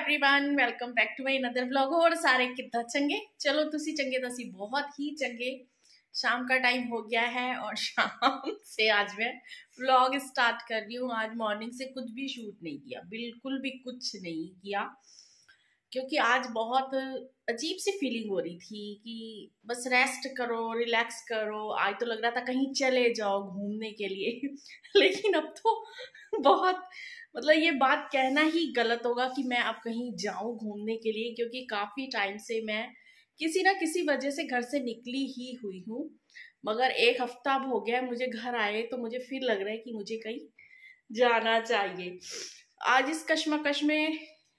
Everyone welcome back to my another vlog. और सारे कितना चंगे, चलो तुसी चंगे तो असी बहुत ही चंगे। शाम का टाइम हो गया है और शाम से आज मैं व्लॉग स्टार्ट कर रही हूँ। आज मॉर्निंग से कुछ भी शूट नहीं किया, बिल्कुल भी कुछ नहीं किया, क्योंकि आज बहुत अजीब सी फीलिंग हो रही थी कि बस रेस्ट करो, रिलैक्स करो। आज तो लग रहा था कहीं चले जाओ घूमने के लिए लेकिन अब तो बहुत मतलब ये बात कहना ही गलत होगा कि मैं अब कहीं जाऊं घूमने के लिए, क्योंकि काफी टाइम से मैं किसी ना किसी वजह से घर से निकली ही हुई हूँ। मगर एक हफ्ता अब हो गया है मुझे घर आए, तो मुझे फिर लग रहा है कि मुझे कहीं जाना चाहिए। आज इस कश्मकश में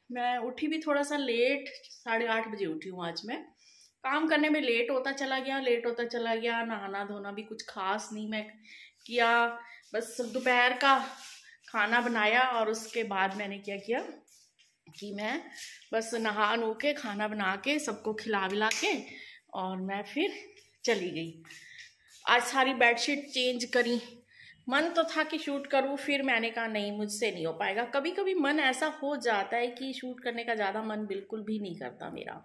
मैं उठी भी थोड़ा सा लेट, 8:30 बजे उठी हूँ आज मैं। काम करने में लेट होता चला गया। नहाना धोना भी कुछ खास नहीं मैं किया, बस दोपहर का खाना बनाया और उसके बाद मैंने क्या किया कि मैं बस नहा नु के खाना बना के सबको खिला विला के और मैं फिर चली गई। आज सारी बेडशीट चेंज करी। मन तो था कि शूट करूं, फिर मैंने कहा नहीं, मुझसे नहीं हो पाएगा। कभी कभी मन ऐसा हो जाता है कि शूट करने का ज़्यादा मन बिल्कुल भी नहीं करता मेरा।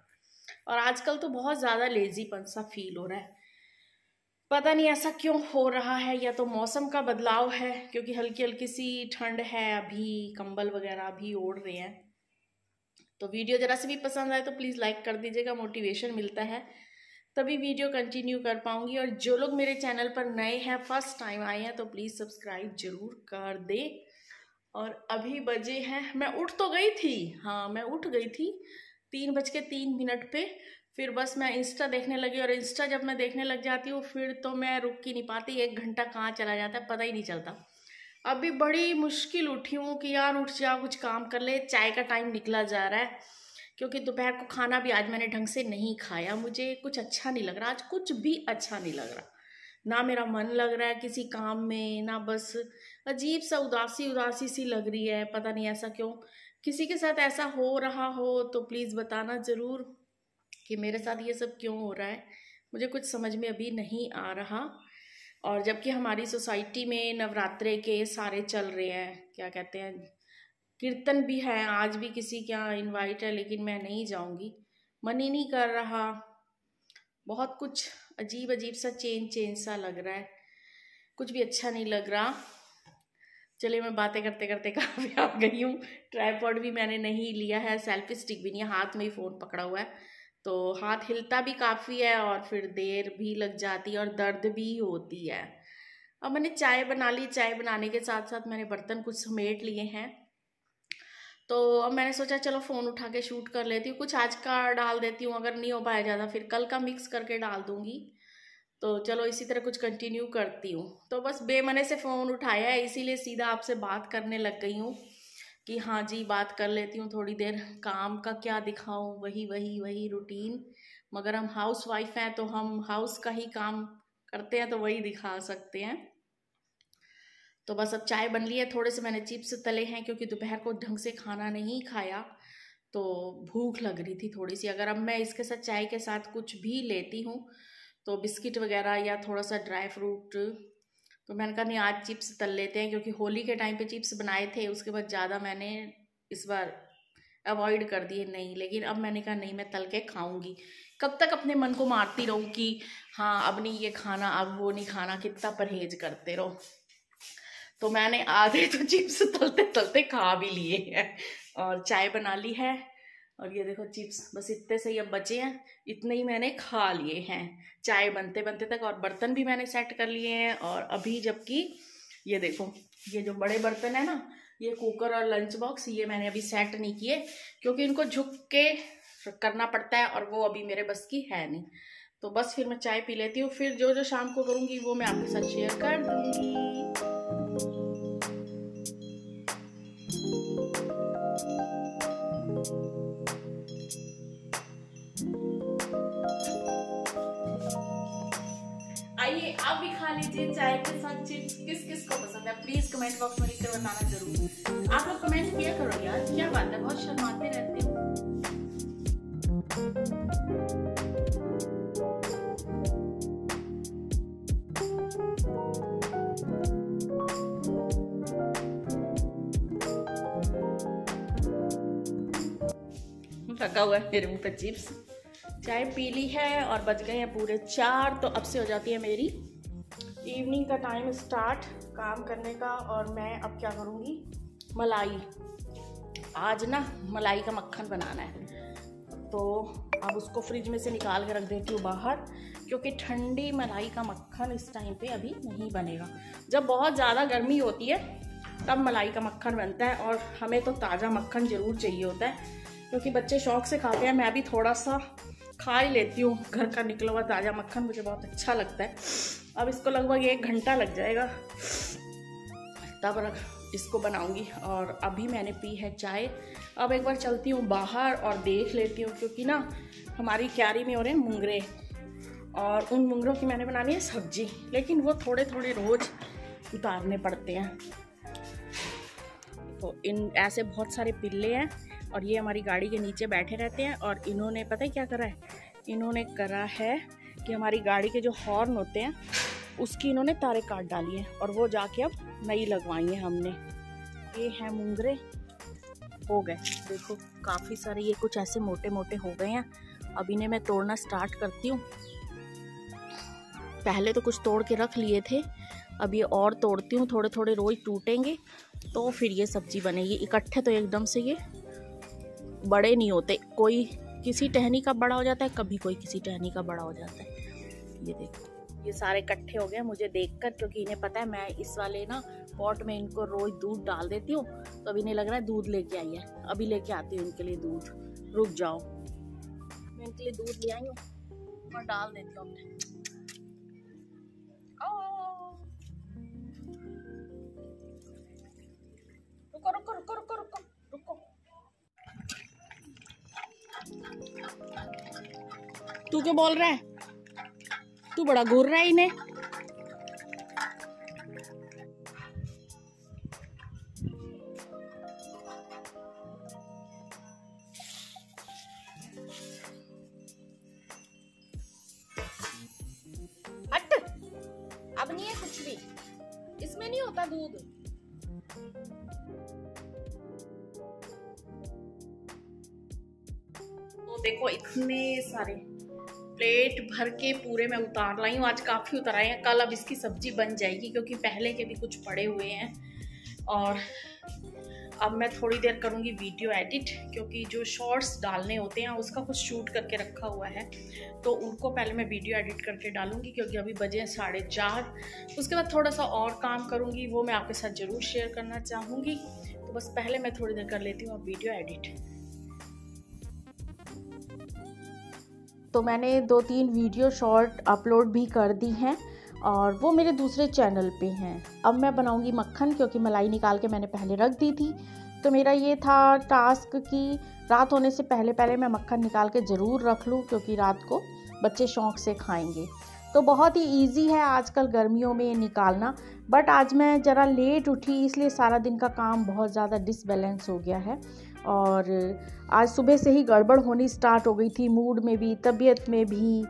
और आजकल तो बहुत ज़्यादा लेजीपन सा फील हो रहा है, पता नहीं ऐसा क्यों हो रहा है। या तो मौसम का बदलाव है, क्योंकि हल्की हल्की सी ठंड है, अभी कंबल वगैरह भी ओढ़ रहे हैं। तो वीडियो जरा से भी पसंद आए तो प्लीज़ लाइक कर दीजिएगा, मोटिवेशन मिलता है तभी वीडियो कंटिन्यू कर पाऊंगी। और जो लोग मेरे चैनल पर नए हैं, फर्स्ट टाइम आए हैं, तो प्लीज़ सब्सक्राइब जरूर कर दे। और अभी बजे हैं, मैं उठ तो गई थी, हाँ मैं उठ गई थी 3:03 पे। फिर बस मैं इंस्टा देखने लगी, और इंस्टा जब मैं देखने लग जाती हूँ फिर तो मैं रुक ही नहीं पाती। 1 घंटा कहाँ चला जाता है पता ही नहीं चलता। अभी बड़ी मुश्किल उठी हूँ कि यार उठ जा, कुछ काम कर ले। चाय का टाइम निकला जा रहा है, क्योंकि दोपहर को खाना भी आज मैंने ढंग से नहीं खाया। मुझे कुछ अच्छा नहीं लग रहा, आज कुछ भी अच्छा नहीं लग रहा। ना मेरा मन लग रहा है किसी काम में, ना बस अजीब सा उदासी उदासी सी लग रही है। पता नहीं ऐसा क्यों। किसी के साथ ऐसा हो रहा हो तो प्लीज़ बताना ज़रूर कि मेरे साथ ये सब क्यों हो रहा है। मुझे कुछ समझ में अभी नहीं आ रहा। और जबकि हमारी सोसाइटी में नवरात्रे के सारे चल रहे हैं, क्या कहते हैं, कीर्तन भी है। आज भी किसी का इनवाइट है, लेकिन मैं नहीं जाऊंगी, मन ही नहीं कर रहा। बहुत कुछ अजीब अजीब सा चेंज सा लग रहा है, कुछ भी अच्छा नहीं लग रहा। चलिए, मैं बातें करते करते काफ़ी आ गई हूँ। ट्राइपॉड भी मैंने नहीं लिया है, सेल्फी स्टिक भी नहीं है, हाथ में ही फ़ोन पकड़ा हुआ है, तो हाथ हिलता भी काफ़ी है और फिर देर भी लग जाती है और दर्द भी होती है। अब मैंने चाय बना ली, चाय बनाने के साथ साथ मैंने बर्तन कुछ समेट लिए हैं। तो अब मैंने सोचा चलो फ़ोन उठा के शूट कर लेती हूँ, कुछ आज का डाल देती हूँ। अगर नहीं हो पाया ज़्यादा फिर कल का मिक्स करके डाल दूँगी। तो चलो इसी तरह कुछ कंटिन्यू करती हूँ। तो बस बेमने से फ़ोन उठाया है, इसीलिए सीधा आपसे बात करने लग गई हूँ कि हाँ जी बात कर लेती हूँ थोड़ी देर। काम का क्या दिखाऊँ, वही वही वही रूटीन। मगर हम हाउस वाइफ हैं तो हम हाउस का ही काम करते हैं, तो वही दिखा सकते हैं। तो बस अब चाय बन ली है, थोड़े से मैंने चिप्स तले हैं, क्योंकि दोपहर को ढंग से खाना नहीं खाया तो भूख लग रही थी थोड़ी सी। अगर अब मैं इसके साथ चाय के साथ कुछ भी लेती हूँ तो बिस्किट वगैरह या थोड़ा सा ड्राई फ्रूट, तो मैंने कहा नहीं आज चिप्स तल लेते हैं, क्योंकि होली के टाइम पे चिप्स बनाए थे, उसके बाद ज़्यादा मैंने इस बार अवॉइड कर दिए नहीं। लेकिन अब मैंने कहा नहीं, मैं तल के खाऊंगी। कब तक अपने मन को मारती रहूँ कि हाँ अब नहीं ये खाना, अब वो नहीं खाना, कितना परहेज करते रहो। तो मैंने आधे तो चिप्स तलते तलते खा भी लिए हैं और चाय बना ली है। और ये देखो चिप्स बस इतने से ही अब बचे हैं, इतने ही मैंने खा लिए हैं चाय बनते बनते तक। और बर्तन भी मैंने सेट कर लिए हैं। और अभी जबकि ये देखो, ये जो बड़े बर्तन है ना, ये कुकर और लंच बॉक्स, ये मैंने अभी सेट नहीं किए, क्योंकि इनको झुक के करना पड़ता है और वो अभी मेरे बस की है नहीं। तो बस फिर मैं चाय पी लेती हूँ, फिर जो जो शाम को करूँगी वो मैं आपके साथ शेयर कर दूँगी। आइए आप भी खा लीजिए चाय के साथ चिप्स। किस किस को पसंद है प्लीज कमेंट बॉक्स में लिखकर बताना जरूर। आप लोग कमेंट किया करो यार, क्या बात है, बहुत शर्माते रहते हो। रखा हुआ है मेरे मुँह पे चिप्स। चाय पी ली है और बज गए हैं पूरे 4। तो अब से हो जाती है मेरी इवनिंग का टाइम स्टार्ट काम करने का। और मैं अब क्या करूँगी, मलाई, आज ना मलाई का मक्खन बनाना है। तो अब उसको फ्रिज में से निकाल के रख देती हूँ बाहर, क्योंकि ठंडी मलाई का मक्खन इस टाइम पे अभी नहीं बनेगा। जब बहुत ज़्यादा गर्मी होती है तब मलाई का मक्खन बनता है, और हमें तो ताज़ा मक्खन ज़रूर चाहिए होता है, क्योंकि बच्चे शौक से खाते हैं। मैं भी थोड़ा सा खा ही लेती हूँ घर का निकला हुआ ताज़ा मक्खन, मुझे बहुत अच्छा लगता है। अब इसको लगभग 1 घंटा लग जाएगा, तब इसको बनाऊंगी। और अभी मैंने पी है चाय। अब एक बार चलती हूँ बाहर और देख लेती हूँ, क्योंकि ना हमारी क्यारी में हो रहे हैं मुंगरे, और उन मुंगरों की मैंने बनानी है सब्जी, लेकिन वो थोड़े थोड़े रोज़ उतारने पड़ते हैं। तो इन ऐसे बहुत सारे पिल्ले हैं, और ये हमारी गाड़ी के नीचे बैठे रहते हैं। और इन्होंने पता है क्या करा है, इन्होंने करा है कि हमारी गाड़ी के जो हॉर्न होते हैं उसकी इन्होंने तारें काट डाली हैं, और वो जाके अब नई लगवाई है हमने। ये हैं मुंगरे, हो गए देखो काफ़ी सारे, ये कुछ ऐसे मोटे मोटे हो गए हैं। अब इन्हें मैं तोड़ना स्टार्ट करती हूँ। पहले तो कुछ तोड़ के रख लिए थे, अब ये और तोड़ती हूँ, थोड़े थोड़े रोज टूटेंगे तो फिर ये सब्जी बनेगी। इकट्ठे तो एकदम से ये बड़े नहीं होते, कोई किसी टहनी का बड़ा हो जाता है, कभी कोई किसी टहनी का बड़ा हो जाता है। ये देखो ये सारे इकट्ठे हो गए मुझे देखकर, क्योंकि इन्हें पता है मैं इस वाले ना पॉट में इनको रोज दूध डाल देती हूँ। तो अब इन्हें लग रहा है दूध लेके आई है, अभी लेके आती हूँ इनके लिए दूध। रुक जाओ, मैं इनके लिए दूध ले आई हूँ और डाल देती हूँ अपने। रुको रुको रुको रुको रुको रुको, तू क्यों बोल रहा है, तू बड़ा घूर रहा है इन्हें। हट, अब नहीं है कुछ भी, इसमें नहीं होता दूध। तो देखो इतने सारे प्लेट भर के पूरे मैं उतार लाई हूँ। आज काफ़ी उतर आए हैं, कल अब इसकी सब्जी बन जाएगी, क्योंकि पहले के भी कुछ पड़े हुए हैं। और अब मैं थोड़ी देर करूँगी वीडियो एडिट, क्योंकि जो शॉर्ट्स डालने होते हैं उसका कुछ शूट करके रखा हुआ है, तो उनको पहले मैं वीडियो एडिट करके डालूँगी, क्योंकि अभी बजे हैं 4:30। उसके बाद थोड़ा सा और काम करूँगी, वो मैं आपके साथ ज़रूर शेयर करना चाहूँगी। तो बस पहले मैं थोड़ी देर कर लेती हूँ अब वीडियो एडिट। तो मैंने 2-3 वीडियो शॉर्ट अपलोड भी कर दी हैं, और वो मेरे दूसरे चैनल पे हैं। अब मैं बनाऊंगी मक्खन, क्योंकि मलाई निकाल के मैंने पहले रख दी थी। तो मेरा ये था टास्क कि रात होने से पहले पहले मैं मक्खन निकाल के ज़रूर रख लूँ, क्योंकि रात को बच्चे शौक़ से खाएंगे। तो बहुत ही ईजी है आजकल गर्मियों में ये निकालना, बट आज मैं ज़रा लेट उठी, इसलिए सारा दिन का काम बहुत ज़्यादा डिसबैलेंस हो गया है। और आज सुबह से ही गड़बड़ होनी स्टार्ट हो गई थी, मूड में भी, तबीयत में भी,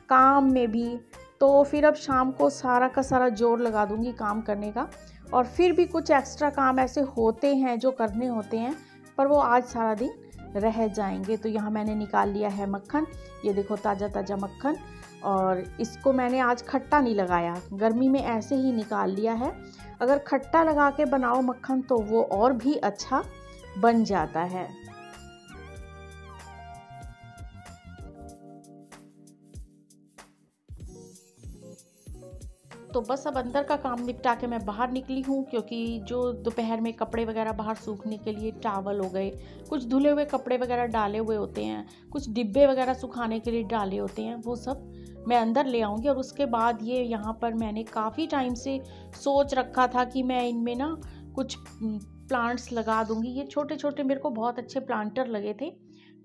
काम में भी। तो फिर अब शाम को सारा का सारा जोर लगा दूंगी काम करने का। और फिर भी कुछ एक्स्ट्रा काम ऐसे होते हैं जो करने होते हैं, पर वो आज सारा दिन रह जाएंगे। तो यहाँ मैंने निकाल लिया है मक्खन, ये देखो ताज़ा ताज़ा मक्खन। और इसको मैंने आज खट्टा नहीं लगाया, गर्मी में ऐसे ही निकाल लिया है। अगर खट्टा लगा के बनाओ मक्खन तो वो और भी अच्छा बन जाता है। तो बस अब अंदर का काम निपटा के मैं बाहर निकली हूँ, क्योंकि जो दोपहर में कपड़े वगैरह बाहर सूखने के लिए टावल हो गए, कुछ धुले हुए कपड़े वगैरह डाले हुए होते हैं, कुछ डिब्बे वगैरह सुखाने के लिए डाले होते हैं, वो सब मैं अंदर ले आऊँगी। और उसके बाद ये यहाँ पर मैंने काफ़ी टाइम से सोच रखा था कि मैं इनमें ना कुछ प्लांट्स लगा दूँगी। ये छोटे छोटे मेरे को बहुत अच्छे प्लांटर लगे थे,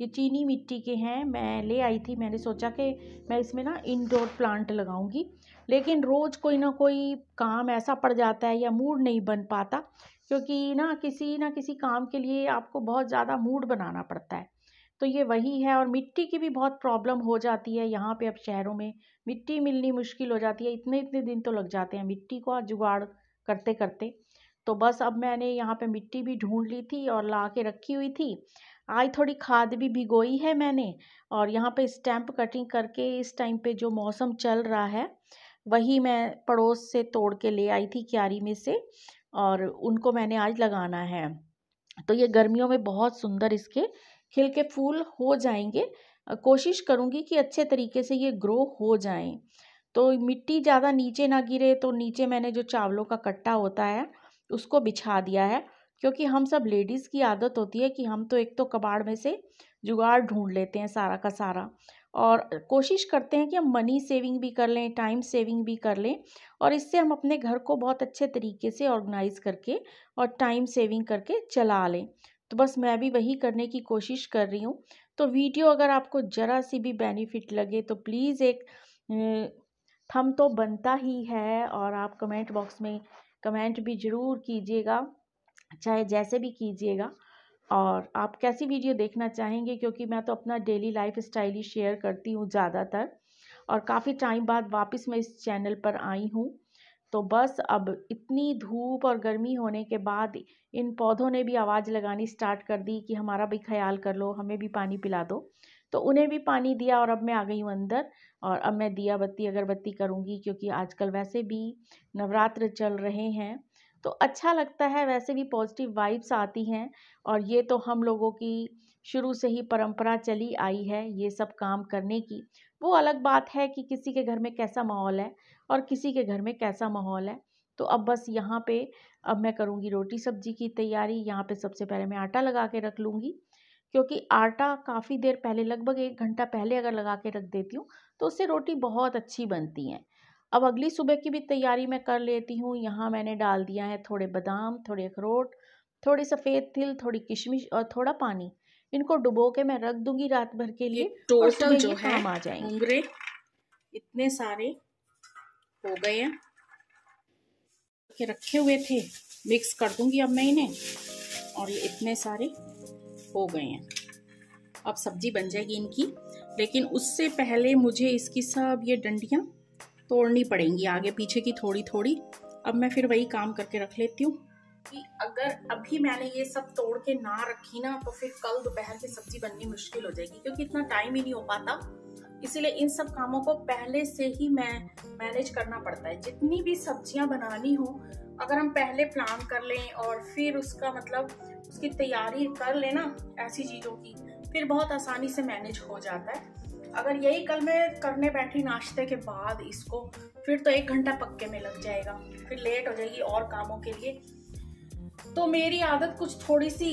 ये चीनी मिट्टी के हैं, मैं ले आई थी। मैंने सोचा कि मैं इसमें ना इंडोर प्लांट लगाऊंगी, लेकिन रोज़ कोई ना कोई काम ऐसा पड़ जाता है या मूड नहीं बन पाता, क्योंकि ना किसी काम के लिए आपको बहुत ज़्यादा मूड बनाना पड़ता है। तो ये वही है। और मिट्टी की भी बहुत प्रॉब्लम हो जाती है यहाँ पे, अब शहरों में मिट्टी मिलनी मुश्किल हो जाती है, इतने दिन तो लग जाते हैं मिट्टी को जुगाड़ करते करते। तो बस अब मैंने यहाँ पे मिट्टी भी ढूंढ ली थी और ला के रखी हुई थी। आज थोड़ी खाद भी भिगोई है मैंने, और यहाँ पे स्टैम्प कटिंग करके इस टाइम पे जो मौसम चल रहा है वही मैं पड़ोस से तोड़ के ले आई थी क्यारी में से, और उनको मैंने आज लगाना है। तो ये गर्मियों में बहुत सुंदर इसके खिल के फूल हो जाएंगे। कोशिश करूँगी कि अच्छे तरीके से ये ग्रो हो जाएं। तो मिट्टी ज़्यादा नीचे ना गिरे, तो नीचे मैंने जो चावलों का कट्टा होता है उसको बिछा दिया है, क्योंकि हम सब लेडीज़ की आदत होती है कि हम तो एक तो कबाड़ में से जुगाड़ ढूंढ लेते हैं सारा का सारा, और कोशिश करते हैं कि हम मनी सेविंग भी कर लें, टाइम सेविंग भी कर लें, और इससे हम अपने घर को बहुत अच्छे तरीके से ऑर्गेनाइज करके और टाइम सेविंग करके चला लें। तो बस मैं भी वही करने की कोशिश कर रही हूँ। तो वीडियो अगर आपको ज़रा सी भी बेनिफिट लगे तो प्लीज़ एक थंब तो बनता ही है, और आप कमेंट बॉक्स में कमेंट भी ज़रूर कीजिएगा, चाहे जैसे भी कीजिएगा, और आप कैसी वीडियो देखना चाहेंगे, क्योंकि मैं तो अपना डेली लाइफ स्टाइल ही शेयर करती हूँ ज़्यादातर, और काफ़ी टाइम बाद वापस मैं इस चैनल पर आई हूँ। तो बस अब इतनी धूप और गर्मी होने के बाद इन पौधों ने भी आवाज़ लगानी स्टार्ट कर दी कि हमारा भी ख्याल कर लो, हमें भी पानी पिला दो। तो उन्हें भी पानी दिया, और अब मैं आ गई हूँ अंदर, और अब मैं दिया बत्ती अगरबत्ती करूँगी, क्योंकि आजकल वैसे भी नवरात्र चल रहे हैं, तो अच्छा लगता है, वैसे भी पॉजिटिव वाइब्स आती हैं। और ये तो हम लोगों की शुरू से ही परंपरा चली आई है ये सब काम करने की। वो अलग बात है कि किसी के घर में कैसा माहौल है और किसी के घर में कैसा माहौल है। तो अब बस यहाँ पे अब मैं करूँगी रोटी सब्जी की तैयारी। यहाँ पे सबसे पहले मैं आटा लगा के रख लूँगी, क्योंकि आटा काफ़ी देर पहले, लगभग 1 घंटा पहले अगर लगा के रख देती हूँ तो उससे रोटी बहुत अच्छी बनती हैं। अब अगली सुबह की भी तैयारी मैं कर लेती हूँ। यहाँ मैंने डाल दिया है थोड़े बादाम, थोड़े अखरोट, थोड़ी सफ़ेद तिल, थोड़ी किशमिश और थोड़ा पानी। इनको डुबो के मैं रख दूंगी रात भर के लिए, टोटल जो है काम आ जाएंगे। घुंघरे इतने सारे हो गए हैं के रखे हुए थे, मिक्स कर दूंगी अब मैं इन्हें, और ये इतने सारे हो गए हैं। अब सब्जी बन जाएगी इनकी, लेकिन उससे पहले मुझे इसकी सब ये डंडियाँ तोड़नी पड़ेंगी, आगे पीछे की थोड़ी थोड़ी। अब मैं फिर वही काम करके रख लेती हूँ कि अगर अभी मैंने ये सब तोड़ के ना रखी ना तो फिर कल दोपहर की सब्जी बननी मुश्किल हो जाएगी, क्योंकि इतना टाइम ही नहीं हो पाता। इसीलिए इन सब कामों को पहले से ही मैं मैनेज करना पड़ता है। जितनी भी सब्जियां बनानी हो, अगर हम पहले प्लान कर लें और फिर उसका मतलब उसकी तैयारी कर लें ना ऐसी चीज़ों की, फिर बहुत आसानी से मैनेज हो जाता है। अगर यही कल मैं करने बैठी नाश्ते के बाद इसको, फिर तो 1 घंटा पक्के में लग जाएगा, फिर लेट हो जाएगी और कामों के लिए। तो मेरी आदत कुछ थोड़ी सी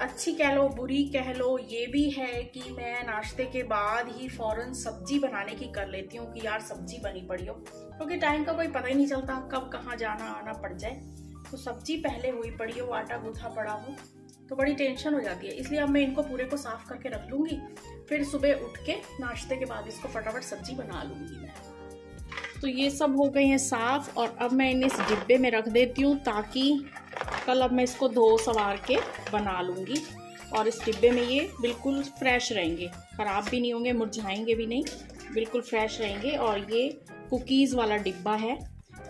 अच्छी कह लो, बुरी कह लो, ये भी है कि मैं नाश्ते के बाद ही फौरन सब्जी बनाने की कर लेती हूँ कि यार सब्जी बनी पड़ी हो, क्योंकि टाइम का कोई पता ही नहीं चलता कब कहाँ जाना आना पड़ जाए। तो सब्जी पहले हुई पड़ी हो, आटा गूथा पड़ा हो, तो बड़ी टेंशन हो जाती है। इसलिए अब मैं इनको पूरे को साफ करके रख लूंगी, फिर सुबह उठ के नाश्ते के बाद इसको फटाफट सब्जी बना लूंगी मैं। तो ये सब हो गए हैं साफ, और अब मैं इन्हें इस डिब्बे में रख देती हूँ, ताकि कल अब मैं इसको धो सवार के बना लूँगी। और इस डिब्बे में ये बिल्कुल फ्रेश रहेंगे, ख़राब भी नहीं होंगे, मुरझाएंगे भी नहीं, बिल्कुल फ्रेश रहेंगे। और ये कुकीज़ वाला डिब्बा है,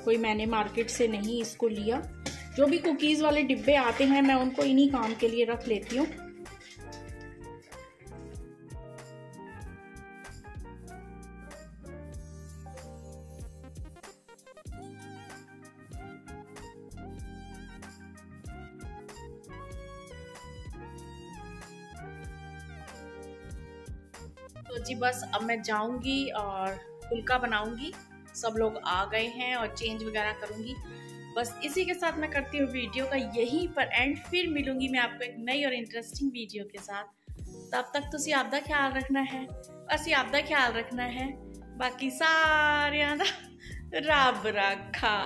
कोई मैंने मार्केट से नहीं इसको लिया। जो भी कुकीज़ वाले डिब्बे आते हैं मैं उनको इन्हीं काम के लिए रख लेती हूँ। तो जी बस अब मैं जाऊंगी और फुल्का बनाऊंगी। सब लोग आ गए हैं और चेंज वगैरह करूंगी। बस इसी के साथ मैं करती हूँ वीडियो का यहीं पर एंड। फिर मिलूंगी मैं आपको एक नई और इंटरेस्टिंग वीडियो के साथ। तब तक तुसी आपदा ख्याल रखना है, असी आपदा ख्याल रखना है, बाकी सारियां दा रब रखा।